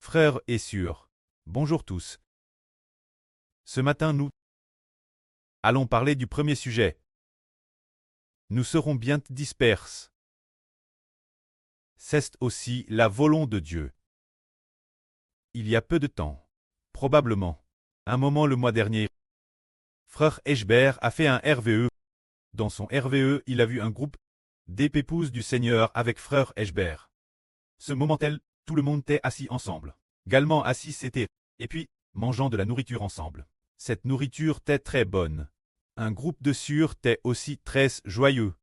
Frères et sœurs, bonjour tous. Ce matin, nous allons parler du premier sujet. Nous serons bien disperses. C'est aussi la volonté de Dieu. Il y a peu de temps, probablement, un moment le mois dernier, frère Eschber a fait un RVE. Dans son RVE, il a vu un groupe d'épouses du Seigneur avec frère Eschber. Ce moment-là, tout le monde était assis ensemble. Galement assis c'était, et puis, mangeant de la nourriture ensemble. Cette nourriture était très bonne. Un groupe de sœurs était aussi très joyeux.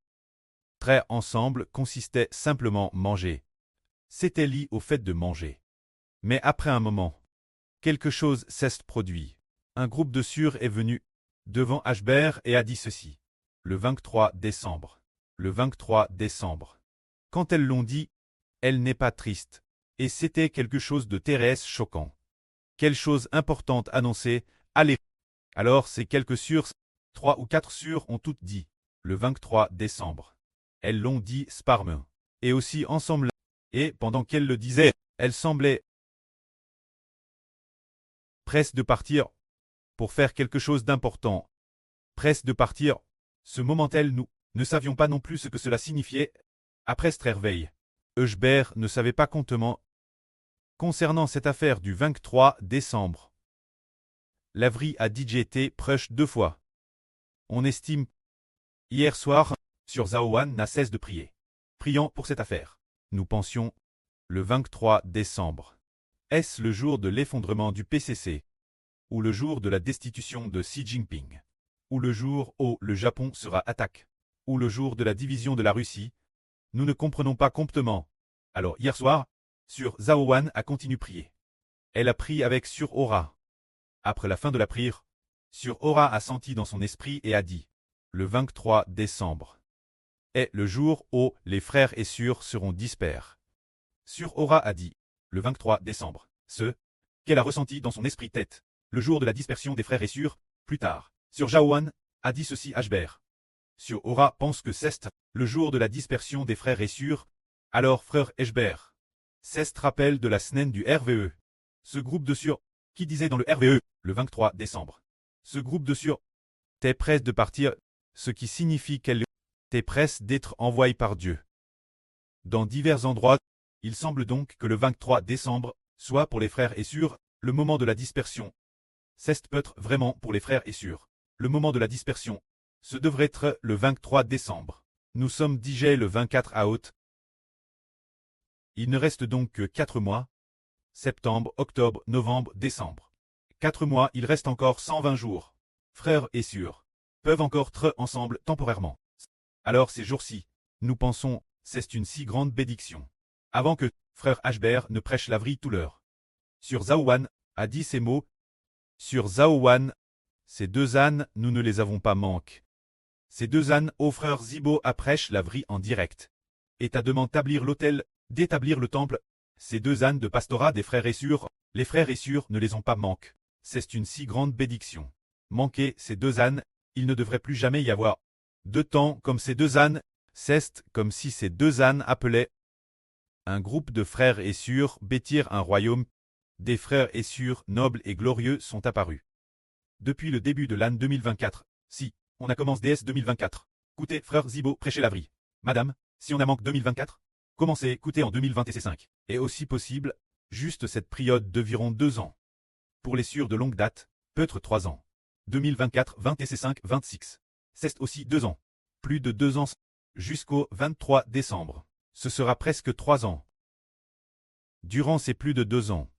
Très ensemble consistait simplement manger. C'était lié au fait de manger. Mais après un moment, quelque chose s'est produit. Un groupe de sœurs est venu devant Eschber et a dit ceci. Le 23 décembre. Le 23 décembre. Quand elles l'ont dit, elle n'est pas triste. Et c'était quelque chose de très choquant. Quelque chose importante annoncée, allez. Alors ces quelques sœurs, 3 ou 4 sœurs ont toutes dit, le 23 décembre. Elles l'ont dit sparme. Et aussi ensemble. Et pendant qu'elles le disaient, elles semblaient presque de partir pour faire quelque chose d'important. Presque de partir. Ce moment-là, nous ne savions pas non plus ce que cela signifiait. Après ce réveil, Eschber ne savait pas contement concernant cette affaire du 23 décembre. Lavry a dit j'étais proche 2 fois. On estime. Hier soir, sur Zaowan n'a cesse de prier. Priant pour cette affaire. Nous pensions. Le 23 décembre. Est-ce le jour de l'effondrement du PCC? Ou le jour de la destitution de Xi Jinping? Ou le jour où le Japon sera attaqué? Ou le jour de la division de la Russie? Nous ne comprenons pas complètement. Alors hier soir, sur Zaowan a continué prier. Elle a prié avec sur Aura. Après la fin de la prière, sur Aura a senti dans son esprit et a dit, le 23 décembre est le jour où les frères et sœurs seront disperses. Sur Aura a dit, le 23 décembre, ce qu'elle a ressenti dans son esprit tête, le jour de la dispersion des frères et sœurs, plus tard. Sur Zaowan a dit ceci Eschber. Sur Aura pense que c'est le jour de la dispersion des frères et sœurs. Alors frère Eschber. C'est rappel de la semaine du RVE. Ce groupe de sœurs qui disait dans le RVE, le 23 décembre. Ce groupe de sœurs était presse de partir, ce qui signifie qu'elle était presse d'être envoyée par Dieu. Dans divers endroits, il semble donc que le 23 décembre soit pour les frères et sœurs le moment de la dispersion. C'est peut-être vraiment pour les frères et sœurs. Le moment de la dispersion. Ce devrait être le 23 décembre. Nous sommes déjà le 24 août. Il ne reste donc que 4 mois. Septembre, octobre, novembre, décembre. 4 mois, il reste encore 120 jours. Frères et sœurs peuvent encore être ensemble temporairement. Alors ces jours-ci, nous pensons, c'est une si grande bénédiction. Avant que frère Eschber ne prêche Lavry tout l'heure. Sur Zaowan a dit ces mots. Sur Zaowan, ces 2 ânes, nous ne les avons pas manqué. Ces 2 ânes, au frère Zibo a prêche Lavry en direct. Et à demandé d'établir l'autel, d'établir le temple. Ces 2 ânes de pastorat des frères et sœurs, les frères et sœurs ne les ont pas manqué. C'est une si grande bénédiction. Manquer ces 2 ânes, il ne devrait plus jamais y avoir. De temps comme ces 2 ânes, c'est comme si ces 2 ânes appelaient un groupe de frères et sœurs bâtir un royaume. Des frères et sœurs nobles et glorieux sont apparus. Depuis le début de l'année 2024, si on a commencé DS 2024, écoutez frère Zibo prêcher Lavry. Madame, si on a manqué 2024, commencez écouter en 2025. Et aussi possible, juste cette période d'environ 2 ans. Pour les sœurs de longue date, peut-être 3 ans. 2024, 25, 26. C'est aussi 2 ans. Plus de 2 ans, jusqu'au 23 décembre. Ce sera presque 3 ans. Durant ces plus de 2 ans,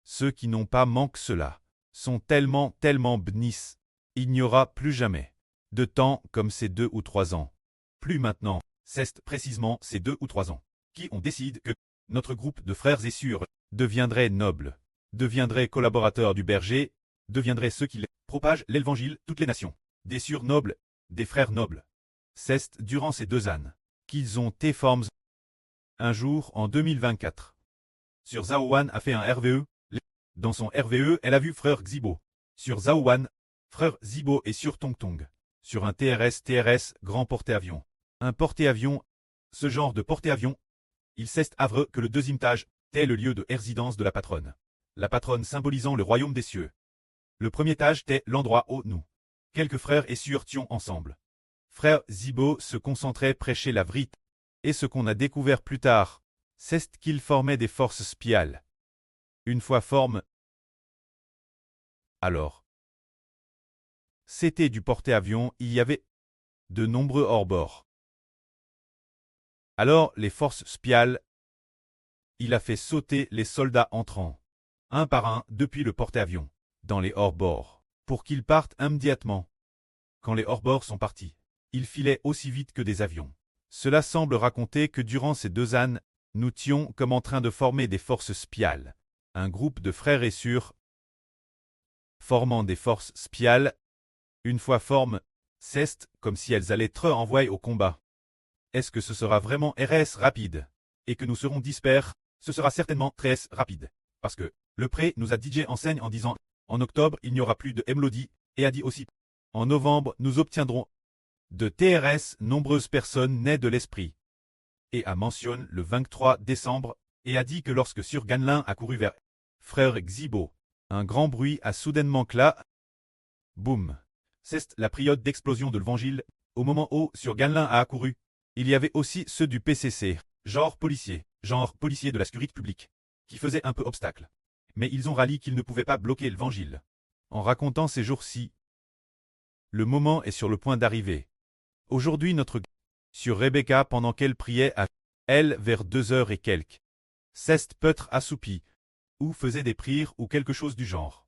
ceux qui n'ont pas manqué cela sont tellement bénis. Il n'y aura plus jamais de temps comme ces 2 ou 3 ans. Plus maintenant, c'est précisément ces 2 ou 3 ans qui on décide que notre groupe de frères et sœurs deviendrait noble, deviendrait collaborateur du berger, deviendrait ceux qui propagent l'évangile toutes les nations, des sœurs nobles, des frères nobles. C'est durant ces 2 ânes qu'ils ont été formés. Un jour en 2024. Sur Zaowan a fait un RVE. Dans son RVE, elle a vu frère Zibo. Sur Zaowan, frère Zibo est sur Tong Tong. Sur un TRS, grand porte-avions. Un porte-avions, ce genre de porte-avions, il s'est avre que le 2e étage est le lieu de résidence de la patronne. la patronne symbolisant le royaume des cieux. Le premier étage était l'endroit où nous, quelques frères et sœurs tions ensemble. Frère Zibo se concentrait prêcher la vérité, et ce qu'on a découvert plus tard, c'est qu'il formait des forces spiales. Une fois forme, alors, c'était du porte-avions, il y avait de nombreux hors-bords. Alors les forces spiales, il a fait sauter les soldats entrants, un par un depuis le porte-avions, dans les hors-bords, pour qu'ils partent immédiatement. Quand les hors-bords sont partis, ils filaient aussi vite que des avions. Cela semble raconter que durant ces 2 ânes, nous étions comme en train de former des forces spiales, un groupe de frères et sœurs formant des forces spiales. Une fois forme, c'est comme si elles allaient être envoyées au combat. Est-ce que ce sera vraiment RS rapide et que nous serons dispers? Ce sera certainement très rapide. Parce que le pré nous a DJ enseigne en disant en octobre il n'y aura plus de Mlodi et a dit aussi en novembre nous obtiendrons de TRS nombreuses personnes nées de l'esprit. Et a mentionné le 23 décembre et a dit que lorsque Sur Ganlin a couru vers frère Xibo, un grand bruit a soudainement cla. Boum. C'est la période d'explosion de l'évangile. Au moment où Sur Ganlin a accouru, il y avait aussi ceux du PCC, genre policier de la sécurité publique, qui faisaient un peu obstacle. Mais ils ont rallié qu'ils ne pouvaient pas bloquer l'évangile. En racontant ces jours-ci, le moment est sur le point d'arriver. Aujourd'hui notre sur Rebecca pendant qu'elle priait à elle vers 2 heures et quelques. C'est peut-être assoupi, ou faisait des prières ou quelque chose du genre.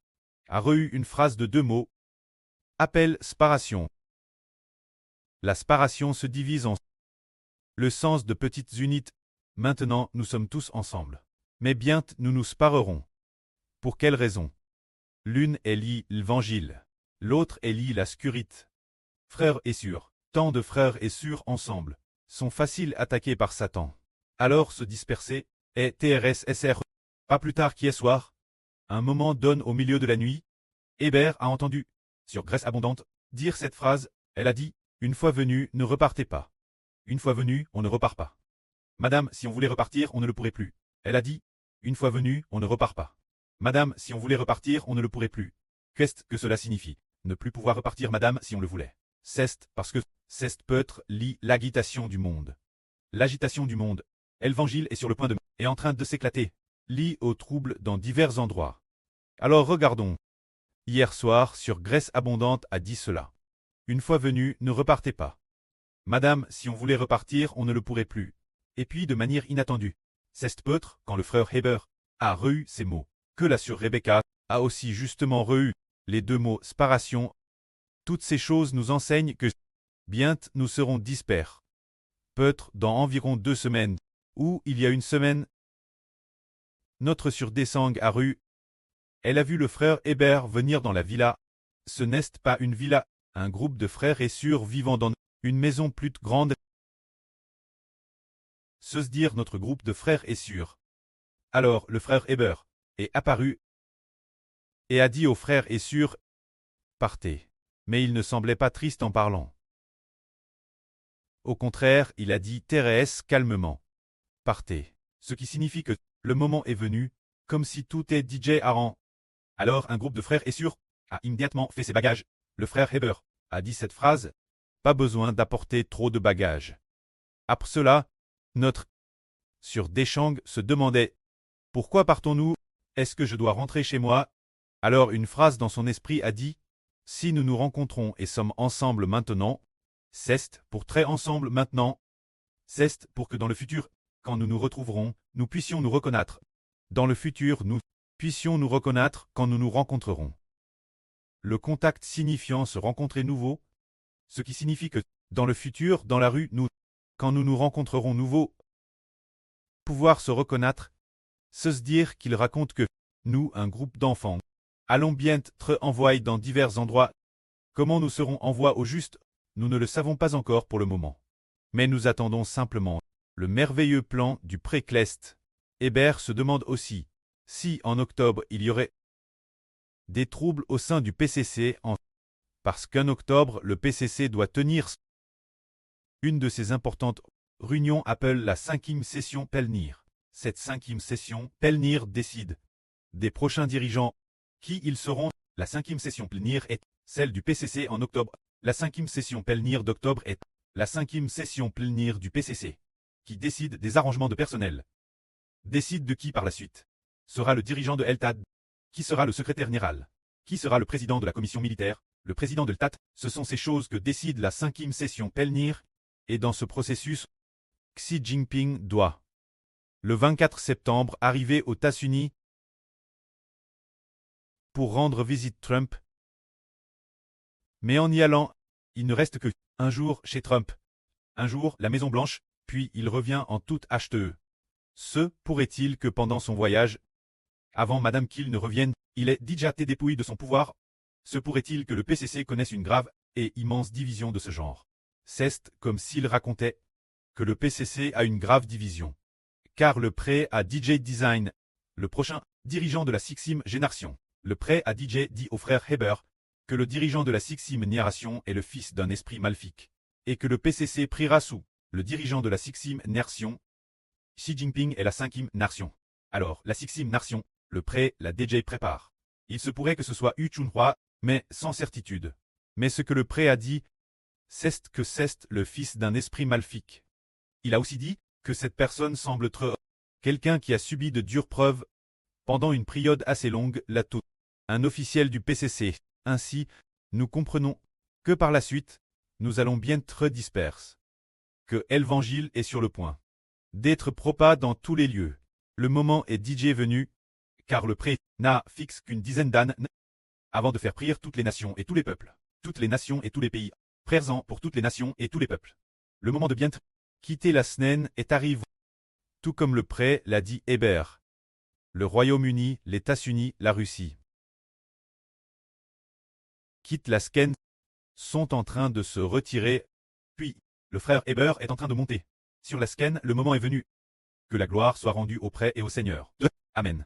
A reçu une phrase de 2 mots. Appel sparation. La sparation se divise en le sens de petites unités. Maintenant nous sommes tous ensemble. Mais bientôt nous nous séparerons. Pour quelle raison? L'une élit l'évangile, l'autre élit la sécurité. Frères et sœurs, tant de frères et sœurs ensemble, sont faciles attaqués par Satan. Alors se disperser, et TRSSR. Pas plus tard qu'hier soir, un moment donne au milieu de la nuit, Hébert a entendu, sur Graisse Abondante, dire cette phrase. Elle a dit, une fois venu, ne repartez pas. Une fois venu, on ne repart pas. Madame, si on voulait repartir, on ne le pourrait plus. Elle a dit, une fois venu, on ne repart pas. Madame, si on voulait repartir, on ne le pourrait plus. Qu'est-ce que cela signifie? Ne plus pouvoir repartir, madame, si on le voulait. C'est parce que c'est peut-être l'agitation du monde. L'agitation du monde. L'évangile est sur le point de est en train de s'éclater. Lie au trouble dans divers endroits. Alors regardons. Hier soir, sur Graisse Abondante a dit cela. Une fois venu, ne repartez pas. Madame, si on voulait repartir, on ne le pourrait plus. Et puis de manière inattendue. C'est peut-être quand le frère Heber a reçu ces mots, que la sœur Rebecca a aussi justement reçu les 2 mots sparation. Toutes ces choses nous enseignent que bientôt nous serons dispers. Peut-être dans environ 2 semaines, ou il y a une semaine. Notre sœur Desang a reçu. Elle a vu le frère Heber venir dans la villa. Ce n'est pas une villa, un groupe de frères et sœurs vivant dans une maison plus grande. Se dire notre groupe de frères et sœurs. Alors le frère Heber est apparu et a dit aux frères et sœurs, partez. Mais il ne semblait pas triste en parlant. Au contraire, il a dit Thérèse calmement, partez. Ce qui signifie que le moment est venu, comme si tout est DJ Aran. Alors un groupe de frères et sœurs a immédiatement fait ses bagages. Le frère Heber a dit cette phrase, pas besoin d'apporter trop de bagages. Après cela, notre sœur Deschang se demandait, pourquoi partons-nous? Est-ce que je dois rentrer chez moi? Alors une phrase dans son esprit a dit, si nous nous rencontrons et sommes ensemble maintenant, c'est pour très ensemble maintenant. C'est pour que dans le futur, quand nous nous retrouverons, nous puissions nous reconnaître. Dans le futur, nous puissions nous reconnaître quand nous nous rencontrerons. Le contact signifiant se rencontrer nouveau, ce qui signifie que, dans le futur, dans la rue, quand nous nous rencontrerons nouveau, pouvoir se reconnaître, se dire qu'il raconte que, nous, un groupe d'enfants, allons bientôt être envoyés dans divers endroits. Comment nous serons envoyés au juste, nous ne le savons pas encore pour le moment. Mais nous attendons simplement le merveilleux plan du Précleste. Hébert se demande aussi si en octobre il y aurait des troubles au sein du PCC parce qu'en octobre le PCC doit tenir une de ses importantes réunions appelle la 5e session Pelnir. Cette 5e session, Pelnir décide des prochains dirigeants. Qui ils seront? La 5e session plénière est celle du PCC en octobre. La 5e session plénière d'octobre est la 5e session plénière du PCC, qui décide des arrangements de personnel. Décide de qui par la suite? Sera le dirigeant de LTAD? Qui sera le secrétaire général? Qui sera le président de la commission militaire? Le président de l'TAT? Ce sont ces choses que décide la 5e session plénière, et dans ce processus, Xi Jinping doit, le 24 septembre, arriver aux États-Unis pour rendre visite Trump. Mais en y allant, il ne reste que un jour chez Trump, un jour la Maison-Blanche, puis il revient en toute hâte. Se pourrait-il que pendant son voyage, avant Madame Kiel ne revienne, il ait déjà été dépouillé de son pouvoir? Se pourrait-il que le PCC connaisse une grave et immense division de ce genre? C'est comme s'il racontait que le PCC a une grave division. Car le prêt à DJ Design, le prochain dirigeant de la 6e génération, le prêt à DJ dit au frère Heber que le dirigeant de la 6e génération est le fils d'un esprit maléfique, et que le PCC priera sous le dirigeant de la 6e nation. Xi Jinping est la 5e nation. Alors, la 6e nation, le prêt, la DJ prépare. Il se pourrait que ce soit Hu Chunhua, mais sans certitude. Mais ce que le prêt a dit, c'est que c'est le fils d'un esprit maléfique. Il a aussi dit que cette personne semble être quelqu'un qui a subi de dures preuves pendant une période assez longue, là tout. Un officiel du PCC. Ainsi, nous comprenons que par la suite, nous allons bien être disperses. Que l'évangile est sur le point d'être propagé dans tous les lieux. Le moment est DJ venu, car le prêt n'a fixe qu'une dizaine d'années avant de faire prier toutes les nations et tous les peuples, toutes les nations et tous les pays, présents pour toutes les nations et tous les peuples. Le moment de bien quitter la SNEN est arrivé, tout comme le prêt l'a dit Hébert. Le Royaume-Uni, les États-Unis, la Russie quittent la SNEN, sont en train de se retirer, puis le frère Hébert est en train de monter. Sur la SNEN, le moment est venu. Que la gloire soit rendue au prêt et au Seigneur. Amen.